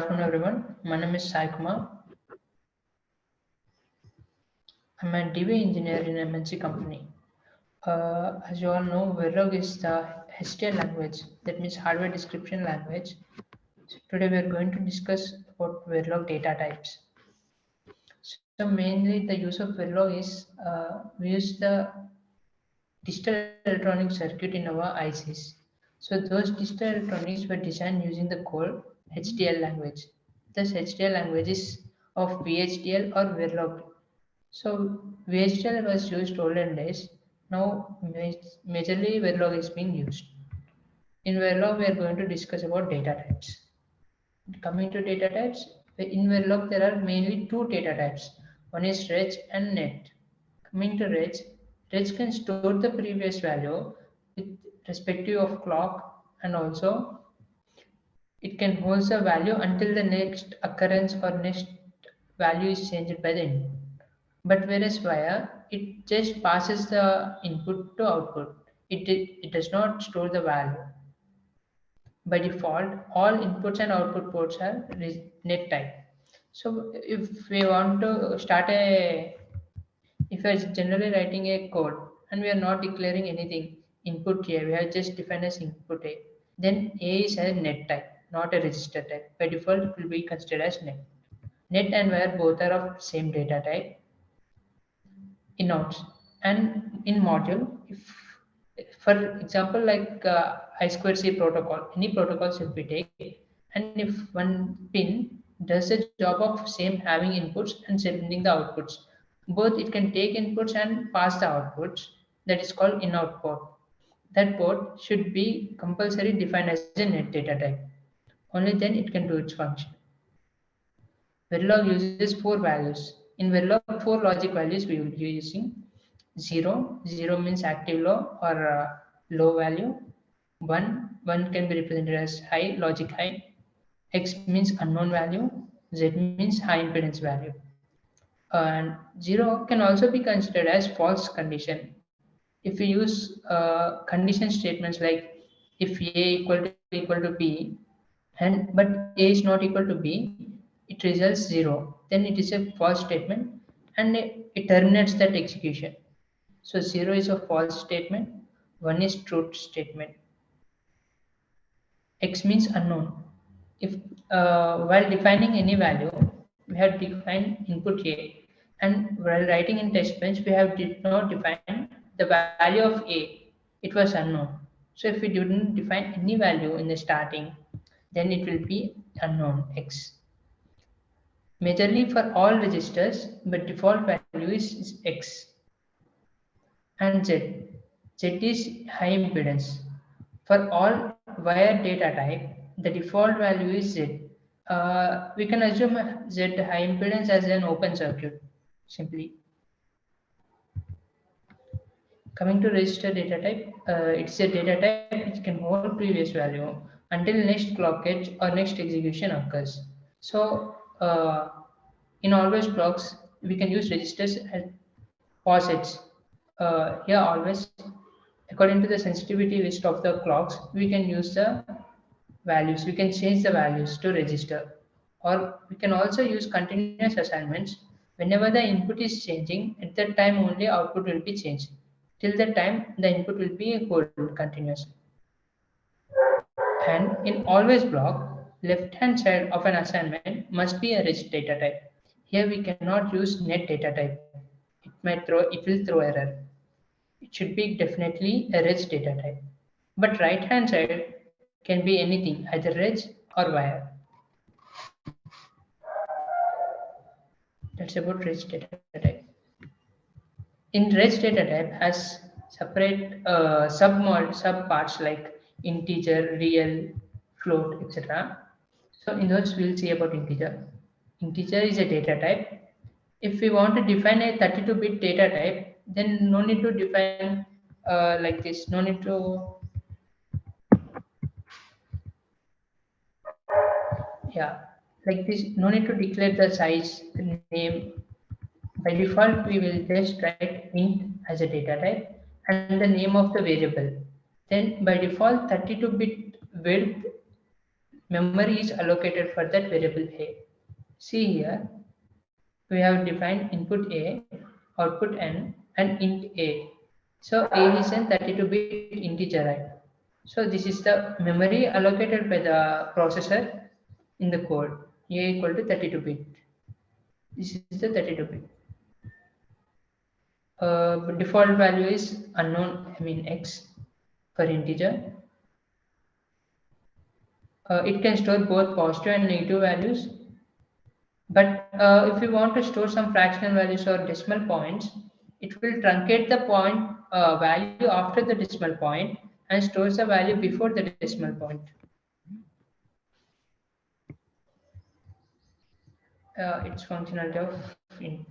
afternoon, everyone. My name is Sai Kumar. I'm a DV engineer in an MNC company. As you all know, Verilog is the HTL language, that means hardware description language. So today we are going to discuss about Verilog data types. So mainly the use of Verilog is we use the digital electronic circuit in our ICs. So those digital electronics were designed using the code HTL language. This HTL language is of VHDL or Verilog. So VHDL was used olden days. Now majorly Verilog is being used. In Verilog we are going to discuss about data types. Coming to data types, in Verilog there are mainly two data types. One is reg and net. Coming to reg can store the previous value with respective of clock, and also it can hold the value until the next occurrence or next value is changed by the input. But whereas wire, it just passes the input to output. It does not store the value. By default, all inputs and output ports are net type. So if we want to start if we are generally writing a code and we are not declaring anything, input A, we have just defined as input A, then A is a net type, not a register type. By default, it will be considered as net. Net and wire both are of same data type in nodes. And in module, if for example like I2C protocol, any protocols if we take, and if one pin does the job of same having inputs and sending the outputs, both it can take inputs and pass the outputs, that is called in-out port. That port should be compulsory defined as a net data type. Only then it can do its function. Verilog uses 4 values. In Verilog, 4 logic values we will be using. 0 means active low or low value. 1 can be represented as high, logic high. X means unknown value. Z means high impedance value. And 0 can also be considered as false condition. If we use condition statements like if A equal to B, but A is not equal to B, it results 0. Then it is a false statement and it terminates that execution. So 0 is a false statement, 1 is truth statement. X means unknown. If while defining any value, we have defined input A, and while writing in test bench, we have did not define the value of A. It was unknown. So if we didn't define any value in the starting, then it will be unknown X. Majorly for all registers, but default value is X. And Z. Z is high impedance. For all wire data type, the default value is Z. We can assume Z high impedance as an open circuit, simply. Coming to register data type, it's a data type which can hold previous value until next clock edge or next execution occurs. So in always blocks, we can use registers as posits. Here always, according to the sensitivity list of the clocks, we can use the values. We can change the values to register, or we can also use continuous assignments. Whenever the input is changing, at that time only output will be changed. Till that time, the input will be hold continuously. And in always block, left-hand side of an assignment must be a reg data type. Here we cannot use net data type. It will throw error. It should be definitely a reg data type. But right-hand side can be anything, either reg or wire. That's about reg data type. In reg data type has separate sub parts like integer, real, float, etc. So in those we'll see about integer. Integer is a data type. If we want to define a 32-bit data type, then no need to define like this. No need to, like this. No need to declare the size, the name. By default, we will just write int as a data type and the name of the variable. Then by default, 32-bit width memory is allocated for that variable A. See here, we have defined input A, output N, and int A. So A is a 32-bit integer, right? So this is the memory allocated by the processor in the code. A equal to 32-bit. This is the 32-bit. Default value is unknown, I mean X for integer. It can store both positive and negative values. But if you want to store some fractional values or decimal points, it will truncate the point value after the decimal point and stores the value before the decimal point. It's functionality of in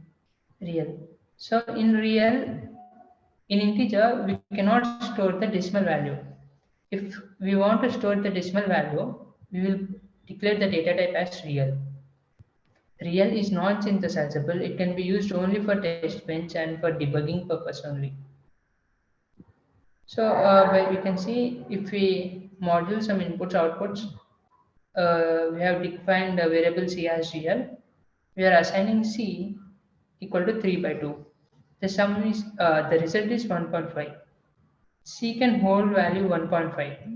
real. So in real, in integer, we cannot store the decimal value. If we want to store the decimal value, we will declare the data type as real. Real is non-synthesizable. It can be used only for test bench and for debugging purpose only. So we can see if we module some inputs outputs, we have defined a variable C as real. We are assigning C equal to 3 by 2. The sum is the result is 1.5. C can hold value 1.5.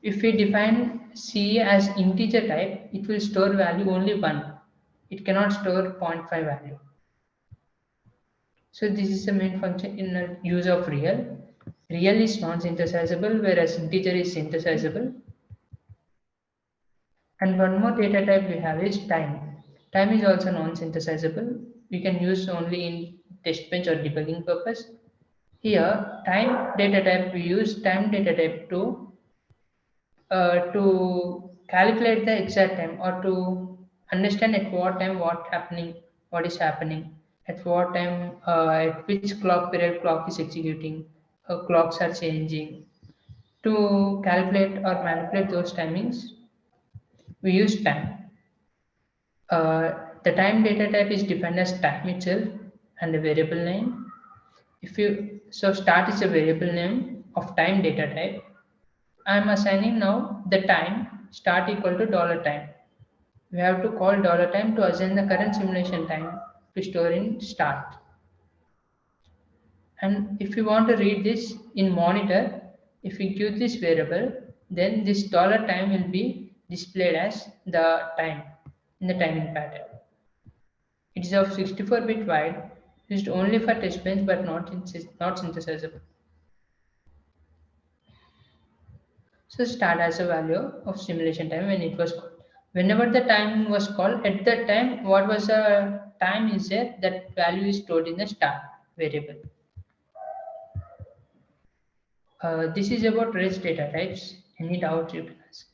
If we define C as integer type, it will store value only 1. It cannot store 0.5 value. So this is the main function in the use of real. Real is non-synthesizable, whereas integer is synthesizable. And one more data type we have is time. Time is also non-synthesizable. We can use only in test bench or debugging purpose. Here, time data type, we use time data type to calculate the exact time or to understand at what time what is happening, at what time, at which clock period clock is executing, clocks are changing. To calculate or manipulate those timings, we use time. The time data type is defined as time itself and a variable name. If you start is a variable name of time data type. I am assigning now the time start equal to $time. We have to call $time to assign the current simulation time to store in start. And if you want to read this in monitor, if we give this variable, then this $time will be displayed as the time in the timing pattern. It is of 64-bit wide, used only for test bench but not synthesizable. So start as a value of simulation time when it was called. Whenever the time was called, at that time, what was the time is there, that value is stored in the start variable. This is about REST data types. Any doubts you can ask.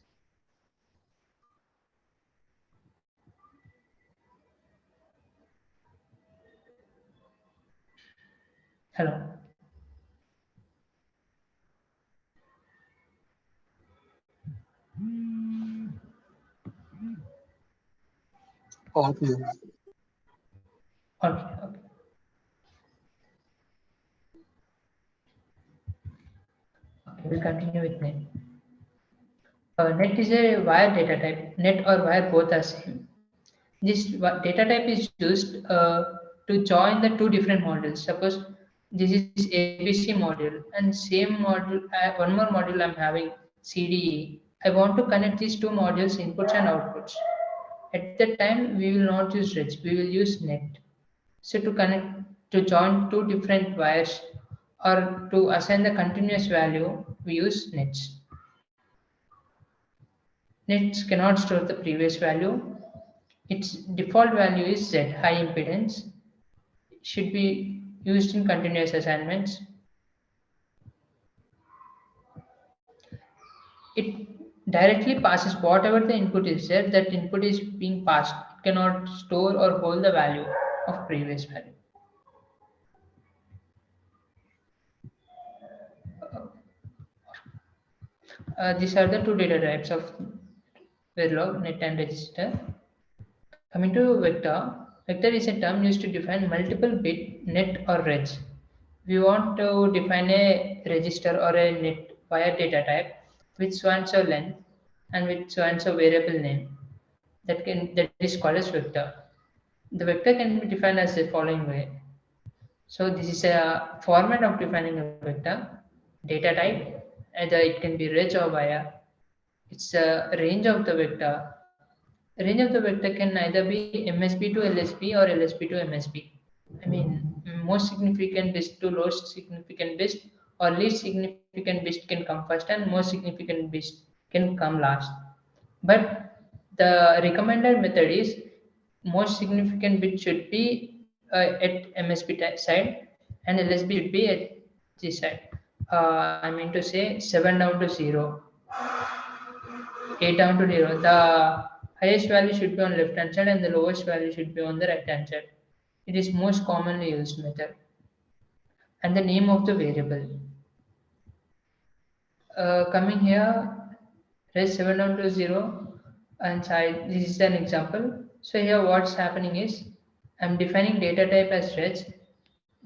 Hello. Okay. Okay. We'll continue with net. Net is a wire data type. Net or wire both are same. This data type is used to join the two different modules. Suppose this is ABC module and same module, one more module I'm having CDE. I want to connect these two modules inputs and outputs. At that time, we will not use rich, we will use net. So to join two different wires or to assign the continuous value, we use nets. Nets cannot store the previous value. Its default value is Z, high impedance. It should be used in continuous assignments. It directly passes whatever the input is there, that input is being passed. It cannot store or hold the value of previous value. These are the two data types of Verilog, net and register. Coming to vector, vector is a term used to define multiple bit net or reg. we want to define a register or a net via data type with so and so length and with so and so variable name that is called as vector. The vector can be defined as the following way. So this is a format of defining a vector. Data type, either it can be reg or via. It's a range of the vector. Range of the vector can either be MSB to LSB or LSB to MSB. I mean, most significant bit to lowest significant bit or least significant bit can come first and most significant bit can come last. But the recommended method is most significant bit should be at MSB side and LSB should be at this side. I mean to say 7 down to 0, 8 down to 0. The highest value should be on left hand side and the lowest value should be on the right hand side. It is most commonly used method. And the name of the variable. Coming here, raise 7 down to 0 and side. This is an example. So here what's happening is I'm defining data type as reg,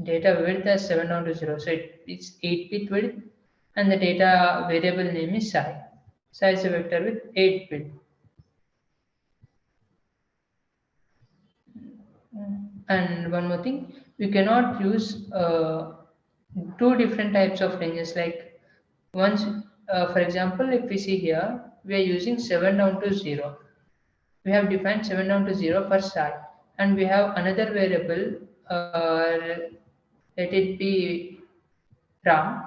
data width as 7 down to 0. So it's 8-bit width and the data variable name is psi. Psi is a vector with 8-bit. And one more thing, we cannot use two different types of ranges. Like once, for example, if we see here, we are using 7 down to 0. We have defined 7 down to 0 for psi, and we have another variable. Let it be ram.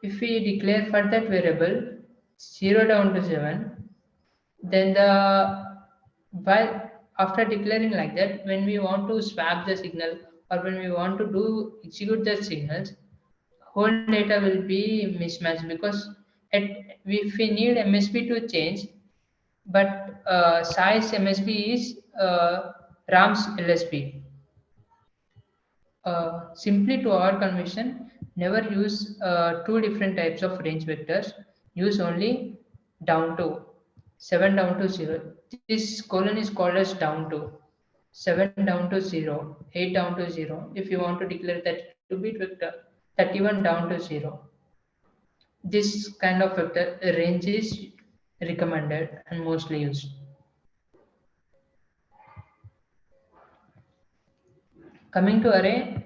If we declare for that variable 0 down to 7, then while after declaring like that, when we want to swap the signal or when we want to do execute the signals, whole data will be mismatched because if we need MSB to change, but size MSB is RAM's LSB. Simply to avoid confusion, never use two different types of range vectors. Use only down to 7 down to 0. This colon is called as down to 7 down to 0, 8 down to 0. If you want to declare that 2-bit vector, 31 down to 0. This kind of vector range is recommended and mostly used. Coming to array,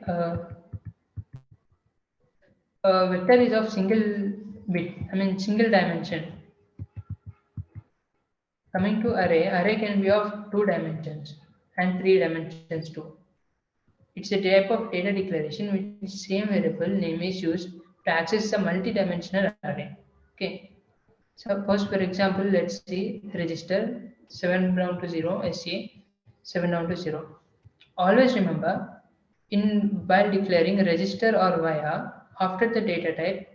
vector is of single bit, single dimension. Coming to array, array can be of 2 dimensions and 3 dimensions too. It's a type of data declaration which same variable name is used to access the multi-dimensional array. Okay. Suppose for example, let's see register 7 down to 0, SCA 7 down to 0. Always remember, while declaring register or via, after the data type,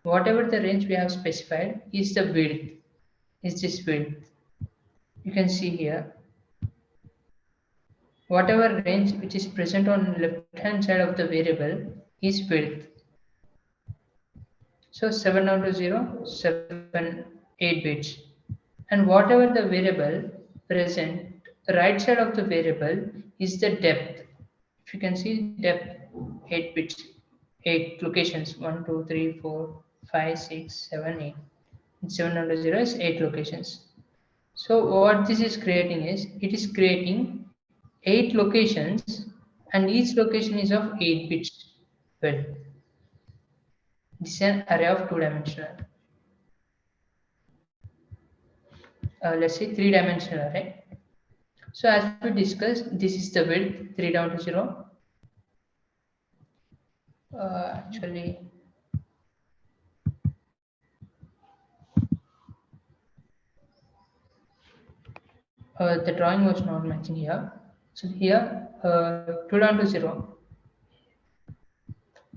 whatever the range we have specified is the width, is this width. You can see here, whatever range which is present on left hand side of the variable is width. So 7 down to 0, 7, 8 bits. And whatever the variable present right side of the variable is the depth. If you can see depth, 8 bits, 8 locations, 1, 2, 3, 4, 5, 6, 7, 8. And 7 down to 0 is 8 locations. So what this is creating is, it is creating 8 locations and each location is of 8 bits width. This is an array of 2-dimensional. Let's say 3-dimensional array. So as we discussed, this is the width 3 down to 0. Actually, the drawing was not matching here. So here 2 down to 0.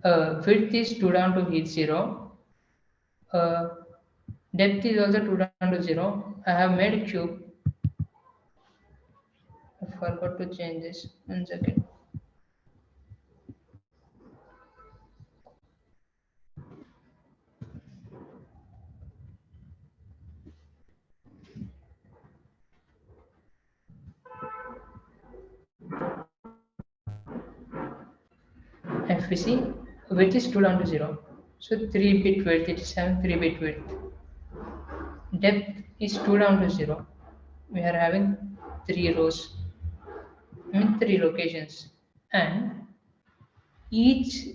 Width is 2 down to 0. Depth is also 2 down to 0. I have made a cube. I forgot to change this. 1 second. If we see width is 2 down to 0. So 3-bit width, it is having 3-bit width. Depth is 2 down to 0. We are having 3 rows, I mean 3 locations. And each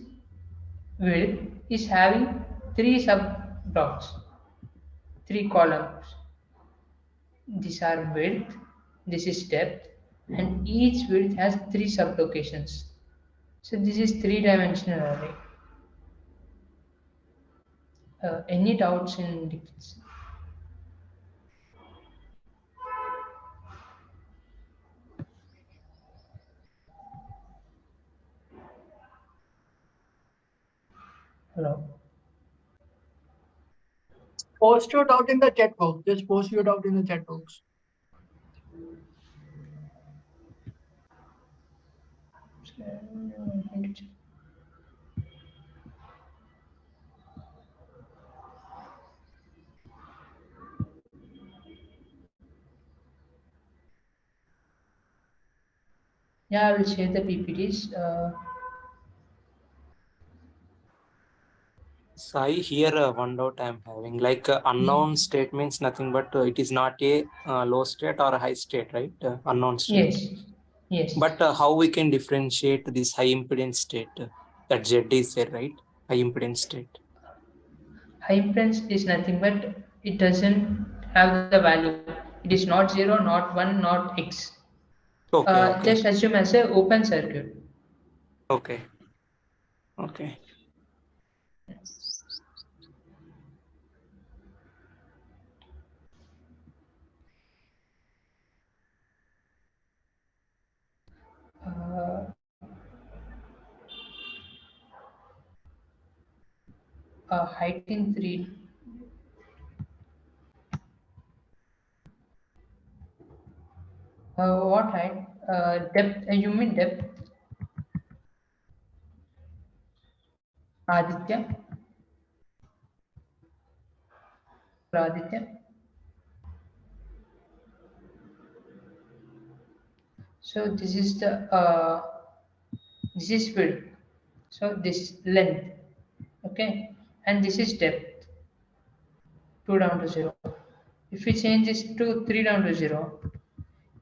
width is having 3 sub blocks, 3 columns. These are width, this is depth, and each width has 3 sublocations. So this is 3-dimensional array. Any doubts in this? Hello? Post your doubt in the chat box. Just post your doubt in the chat box. Yeah, I will share the PPTs. Sai, here one doubt I'm having, like unknown state means nothing but it is not a low state or a high state, right? Unknown state. Yes, yes. But how we can differentiate this high impedance state? That Z is there, right? High impedance state. High impedance is nothing but it doesn't have the value. It is not 0, not 1, not X. Okay, okay. Just assume as a open circuit. Okay. Okay. Height in 3. What height? Depth. You mean depth? Aditya? Aditya? So this is width. So this length. Okay, and this is depth. 2 down to 0. If we change this to 3 down to 0,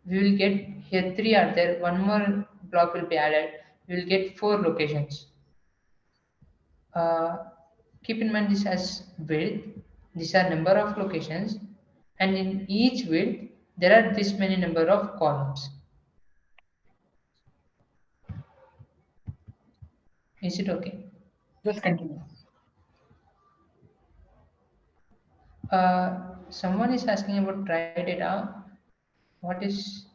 we will get here 3 are there. One more block will be added. We will get 4 locations. Uh, keep in mind this as width. These are number of locations, and in each width there are this many number of columns. Is it okay? Just continue. Someone is asking about try data. What is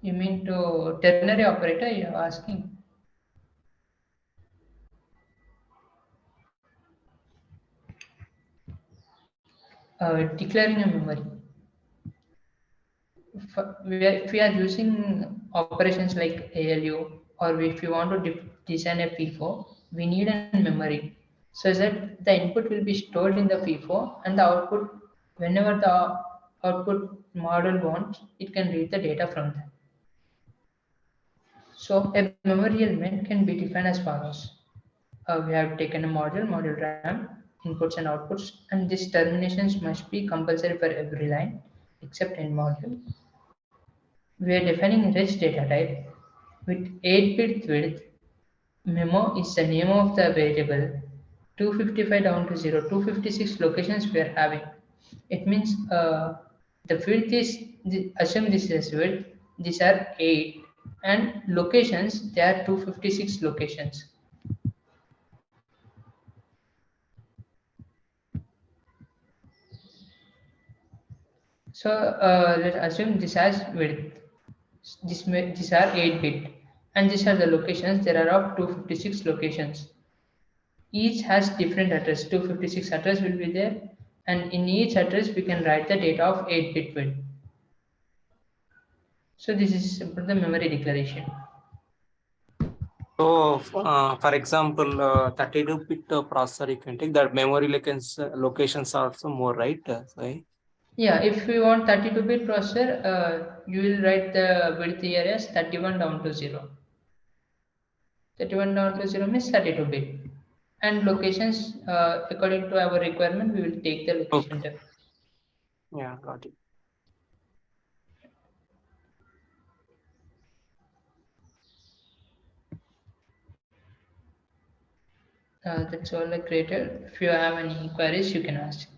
you mean to ternary operator? You are asking. Declaring a memory. If we are using operations like ALU, or if you want to design a FIFO, we need a memory so that the input will be stored in the FIFO and the output, whenever the output model wants, it can read the data from that. So a memory element can be defined as follows. We have taken a module RAM, inputs and outputs, and these terminations must be compulsory for every line except in module. We are defining rich data type with 8-bit width. Memo is the name of the variable. 255 down to 0, 256 locations we are having. It means the width is, assume this is width, these are 8, and locations, there are 256 locations. So let's assume this has width. These are 8-bit, and these are the locations. There are of 256 locations. Each has different address. 256 address will be there, and in each address we can write the data of 8-bit width. So this is about the memory declaration. So, for example, 32-bit processor, you can take that memory locations are also more, right? Right? Yeah, if we want 32-bit processor, you will write the width here as 31 down to 0. 31 down to 0 means 32 bit. And locations, according to our requirement, we will take the location Okay. depth. Yeah, got it. That's all I created. If you have any queries, you can ask.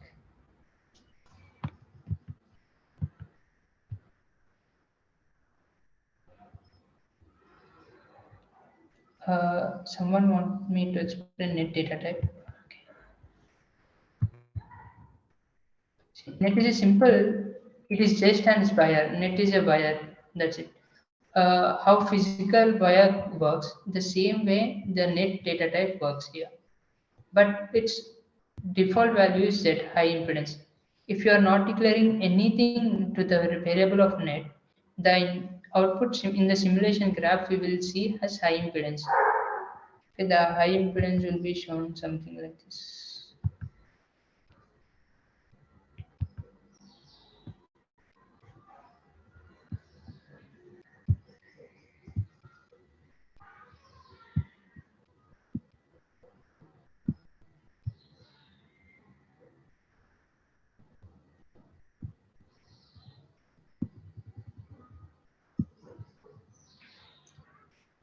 Someone want me to explain net data type. Okay. Net is a simple. It is just an buyer. Net is a buyer. That's it. How physical buyer works, the same way the net data type works here. But its default value is set high impedance. If you are not declaring anything to the variable of net, the output in the simulation graph we will see has high impedance. Okay, the high impedance will be shown something like this.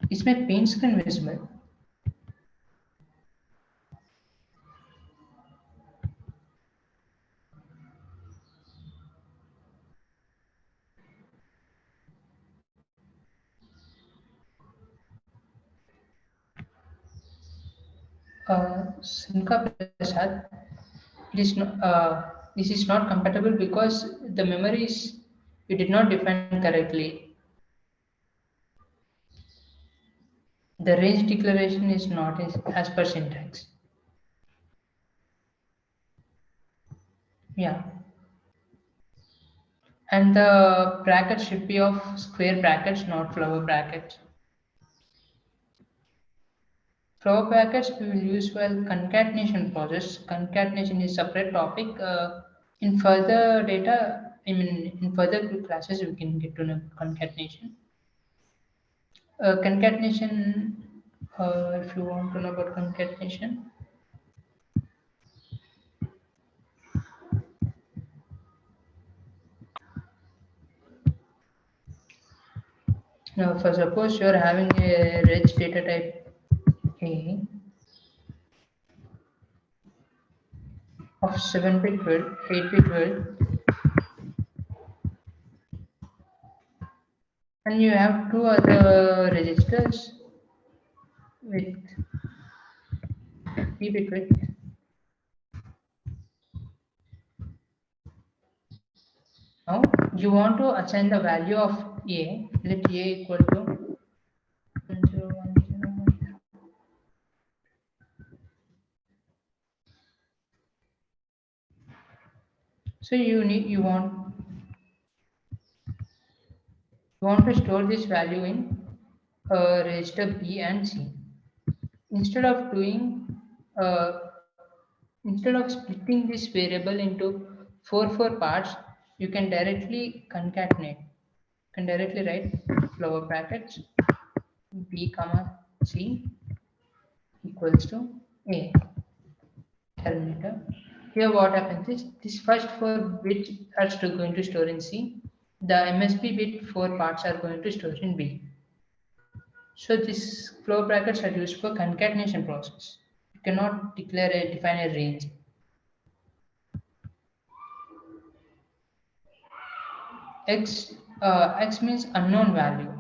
Is my paint screen visible? Simka Prasad, this is not compatible because the memories you did not define correctly. The range declaration is not as per syntax. Yeah. And the bracket should be of square brackets, not flower brackets. Flower brackets we will use while concatenation process. Concatenation is separate topic. In further data, in further classes, we can get to know concatenation. Concatenation, if you want to know about concatenation, now for suppose you are having a rich data type A of 7-bit width, 8-bit width, and you have two other registers with 3-bit width. Now you want to assign the value of A, let A equal to 101010. So you want to store this value in register B and C. Instead of doing uh, instead of splitting this variable into four parts, you can directly concatenate. You can directly write flower brackets B comma C equals to A. Terminator. Here what happens is this first 4 bits are still going to store in C. The MSB bit 4 parts are going to store in B. So these flow brackets are used for concatenation process. You cannot define a range. X means unknown value.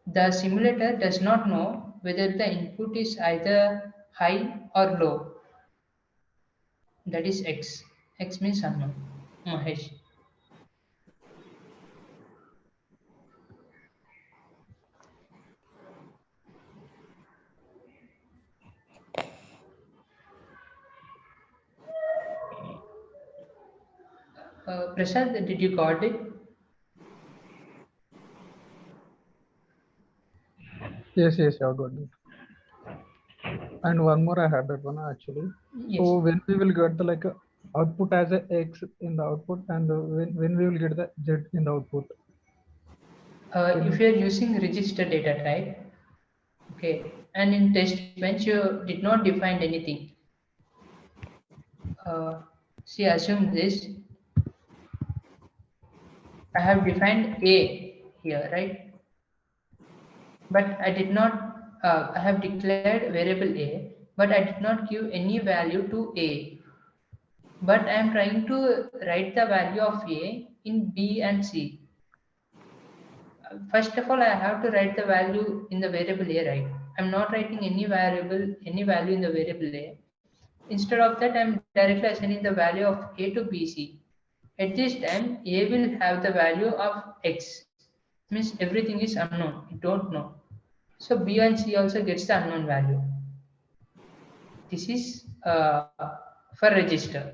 The simulator does not know whether the input is either high or low. That is X. X means unknown. Mahesh. Prasad, did you got it? Yes, I got it. And one more, I had that one actually. Yes. So when we will get the output as a X in the output, and when we will get the Z in the output. If you are using register data type, Okay. And in test bench, you did not define anything. See, assume this. I have defined A here, right? But I did not, I have declared variable A, but I did not give any value to A. But I am trying to write the value of A in B and C. First of all, I have to write the value in the variable A, right? I'm not writing any value in the variable A. Instead of that, I'm directly assigning the value of A to BC. At this time, A will have the value of X. Means everything is unknown. You don't know. So B and C also gets the unknown value. This is for register.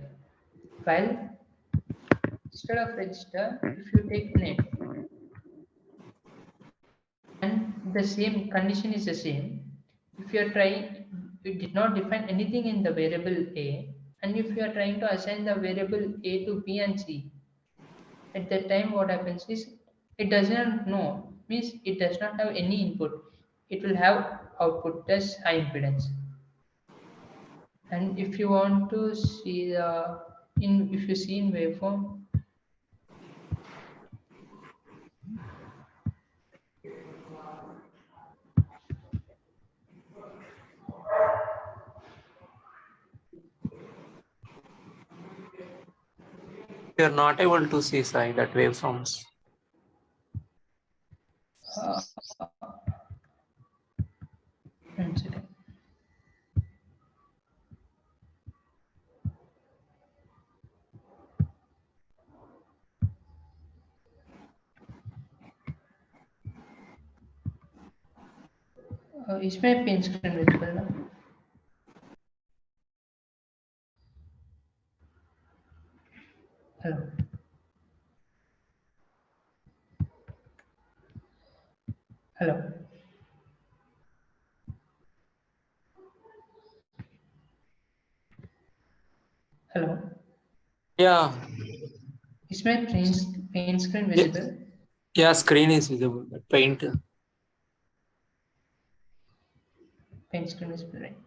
While instead of register, if you take net, and the same condition is the same. If you are trying, you did not define anything in the variable A, and if you are trying to assign the variable A to B and C, at that time what happens is it does not know, means it does not have any input. It will have output as high impedance. And if you want to see the if you see in waveform, You're not able to see Sai that waveforms. one second. Is my paint screen visible now? Hello. Hello. Hello. Yeah. Is my paint screen visible? Yeah, screen is visible, but paint. Paint screen is visible, right?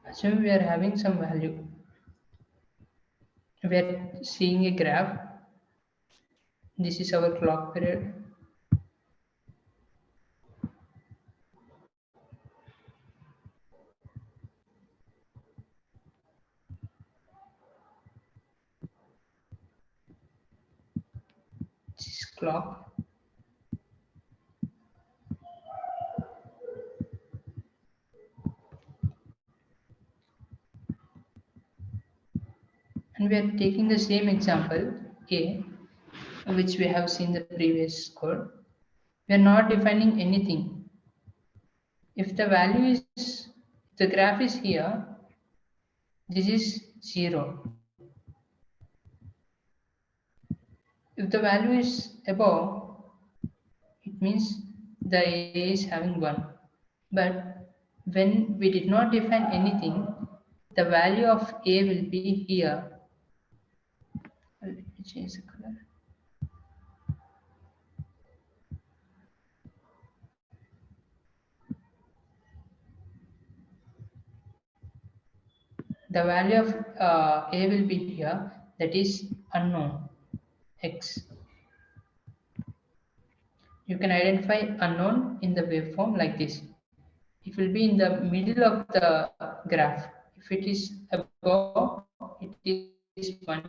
Assume we are having some value. We are seeing a graph. This is our clock period. This is clock. And we are taking the same example, A, which we have seen the previous code. We are not defining anything. If the value is, the graph is here, this is 0. If the value is above, it means the A is having 1. But when we did not define anything, the value of A will be here. Let me change the color. The value of A will be here, that is unknown, X. You can identify unknown in the waveform like this. It will be in the middle of the graph. If it is above, it is 1.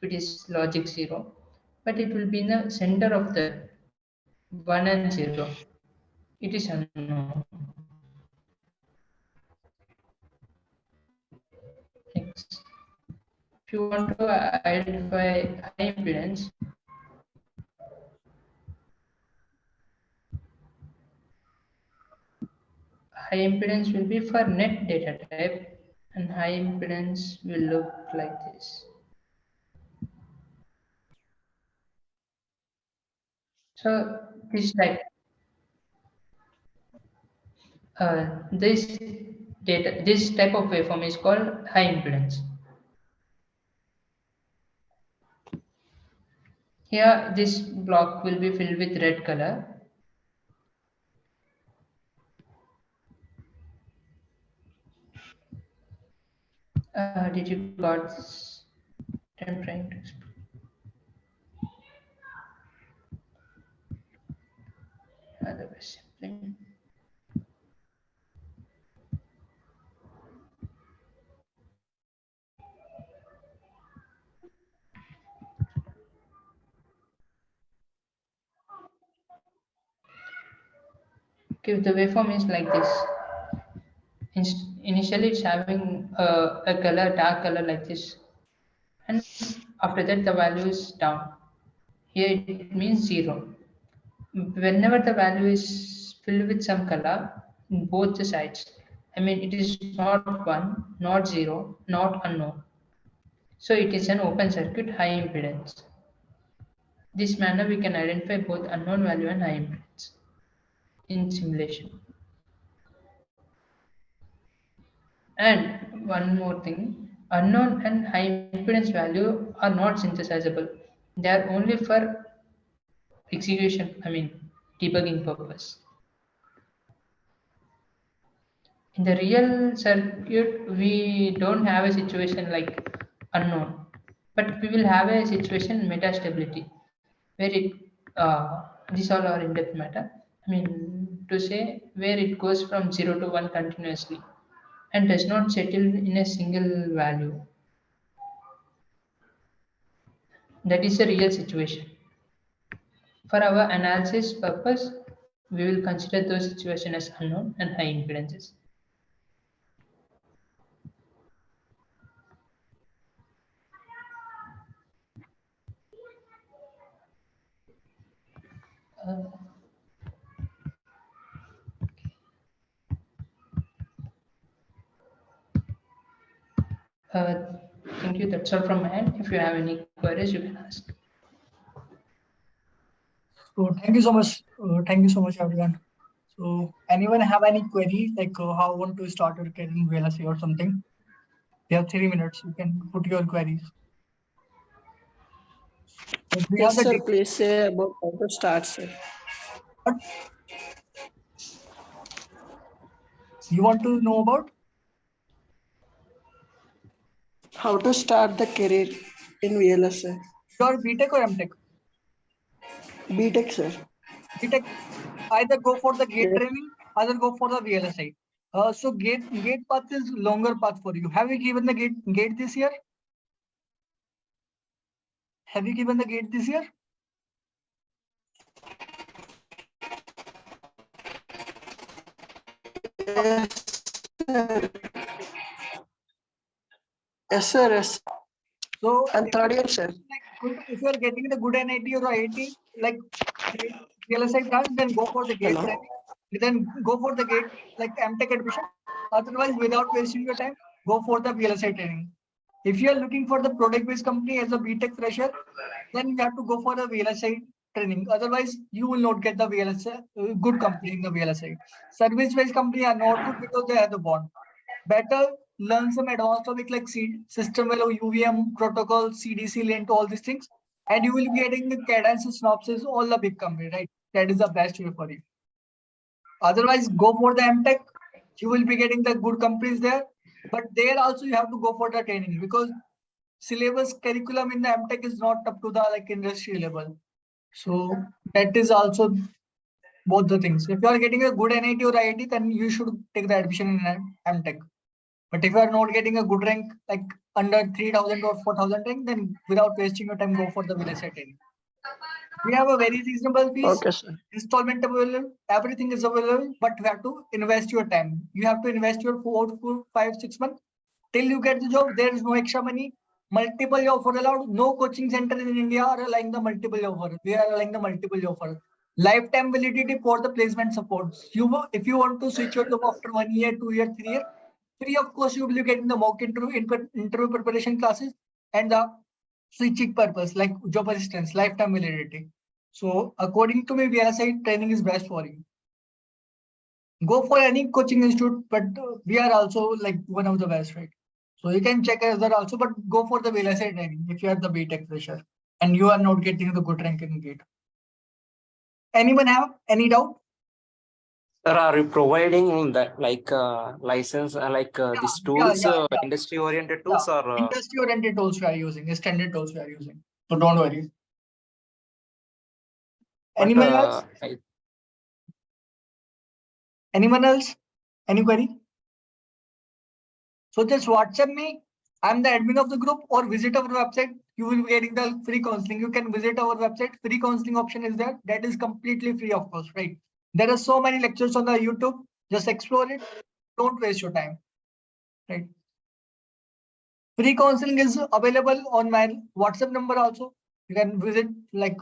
If it is logic 0. But it will be in the center of the 1 and 0. It is unknown. Next. If you want to identify high impedance, high impedance will be for net data type, and high impedance will look like this. So this this type of waveform is called high impedance. Here, this block will be filled with red color. Did you got this? I'm trying to explain. Otherwise, simply. Okay, the waveform is like this. Initially, it's having a color, dark color like this, and after that, the value is down. Here, it means 0. Whenever the value is filled with some color in both the sides, I mean, it is not 1, not 0, not unknown. So it is an open circuit high impedance. This manner we can identify both unknown value and high impedance in simulation. And one more thing, unknown and high impedance value are not synthesizable. They are only for execution, I mean debugging purpose. In the real circuit, we don't have a situation like unknown, but we will have a situation metastability where these all are in-depth matter. I mean to say where it goes from 0 to 1 continuously and does not settle in a single value. That is a real situation. For our analysis purpose, we will consider those situations as unknown and high impedances. Thank you. That's all from my end. If you have any queries, you can ask. So thank you so much. Thank you so much, everyone. So anyone have any queries like how want to start your career in VLSI or something? You have 3 minutes. You can put your queries. So we Yes, have the sir. Please say about how to start, sir. what you want to know about? How to start the career in VLSI. Your BTech or MTech? BTech, sir. BTech, either go for the gate Yes. training, either go for the VLSI. So gate path is longer path for you. Have you given the gate this year? Have you given the gate this year? Yes, sir. Yes. So And third year, sir. if you are getting the good NIT or IIT, like VLSI branch, then go for the gate Hello. training. Then go for the gate like MTech admission. Otherwise, without wasting your time, go for the VLSI training. If you are looking for the product-based company as a BTech fresher, then you have to go for the VLSI training. Otherwise, you will not get the VLSI good company in the VLSI. Service-based company are not good because they have the bond. Better learn some advanced topic like system level UVM protocol, CDC link, all these things, and you will be getting the cadence synopsis, all the big company, right? That is the best way for you. Otherwise, go for the MTech. You will be getting the good companies there, but there also you have to go for the training because syllabus curriculum in the MTech is not up to the like industry level. So that is also both the things. If you are getting a good NIT or IIT, then you should take the admission in MTech. But if you are not getting a good rank, like under 3,000 or 4,000 rank, then without wasting your time, go for the VLSI training. We have a very reasonable fees, Okay, sir. installment available, everything is available, but you have to invest your time. You have to invest your 4 to 5, 6 months till you get the job. There is no extra money. Multiple offer allowed. No coaching center in India are allowing the multiple offer. We are allowing the multiple offer. Lifetime validity for the placement supports. If you want to switch your job after 1 year, 2 year, 3 year, free of course you will be getting the mock interview preparation classes and the switching purpose like job assistance, lifetime validity. So according to me, VLSI training is best for you. Go for any coaching institute, but we are also like one of the best, right? So you can check us that also, but go for the VLSI training if you are the BTech fresher and you are not getting the good rank in GATE. Anyone have any doubt? Sir, are you providing that like license, these tools, yeah. industry-oriented tools, or Industry-oriented tools we are using, standard tools we are using. So don't worry. but, Anyone else? Anyone else? Any query? So just WhatsApp me. I'm the admin of the group, or visit our website. You will be getting the free counseling. You can visit our website. Free counseling option is there. That is completely free of course, right? There are so many lectures on the YouTube. Just explore it. Don't waste your time, right? Free counseling is available on my WhatsApp number also. You can visit like